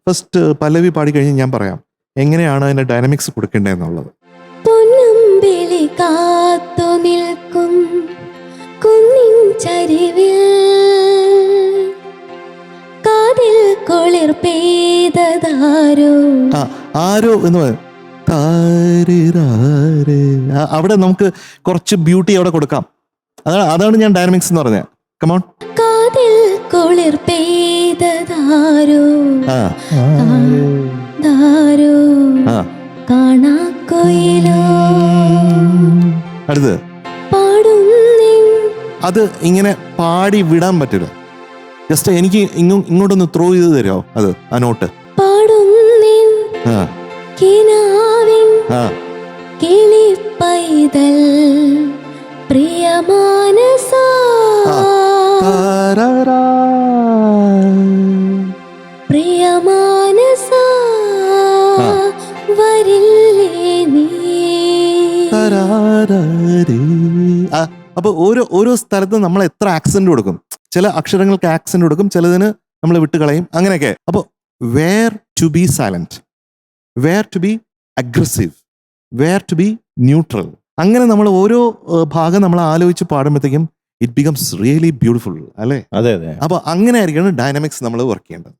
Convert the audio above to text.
First പല്ലവി പാടി കഴിഞ്ഞ് ഞാൻ പറയാം എങ്ങനെയാണ് അതിന്റെ ഡൈനാമിക്സ് കൊടുക്കേണ്ടതെന്നുള്ളത്. പൊന്നമ്പിളി കാത്തു നിൽക്കും കുന്നിൻ ചരിവിൽ കാതിൽ കുളിർ പെയ്തതാരോ. ആരോ എന്ന് പറയും. അവിടെ നമുക്ക് കുറച്ച് ബ്യൂട്ടി അവിടെ കൊടുക്കാം. അതാണ് ഞാൻ ഡൈനാമിക്സ് എന്ന് പറഞ്ഞത്. കമോൺ. കാതിൽ കുളിർ പെയ്തതാരോ താരോ കാണാക്കൊയിലോ അടുത്ത് പാടുന്നിൻ. അത് ഇങ്ങനെ പാടി വിടാൻ പറ്റില്ല. ജസ്റ്റ് എനിക്ക് ഇങ്ങോട്ടൊന്ന് ത്രോ ചെയ്ത് തരുമോ അത് ആ നോട്ട്? പാടുന്നിൻ ആ കിനാവിൻ ആ കിളിപ്പൈതൽ പ്രിയമാനസ പ്രിയമാനസ വരില്ലേ നീ. അപ്പൊ ഓരോ സ്ഥലത്ത് നമ്മൾ എത്ര ആക്സെന്റ് കൊടുക്കും. ചില അക്ഷരങ്ങൾക്ക് ആക്സെന്റ് കൊടുക്കും, ചിലതിന് നമ്മൾ വിട്ടുകളയും, അങ്ങനെയൊക്കെ. അപ്പൊ where to be silent, where to be aggressive, where to be neutral, അങ്ങനെ നമ്മൾ ഓരോ ഭാഗം നമ്മൾ ആലോചിച്ച് പാടുമ്പോഴത്തേക്കും ഇറ്റ് ബിക്കംസ് റിയലി ബ്യൂട്ടിഫുൾ അല്ലേ? അതെ അതെ. അപ്പൊ അങ്ങനെ ആയിരിക്കണം ഡൈനാമിക്സ് നമ്മൾ വർക്ക് ചെയ്യേണ്ടത്.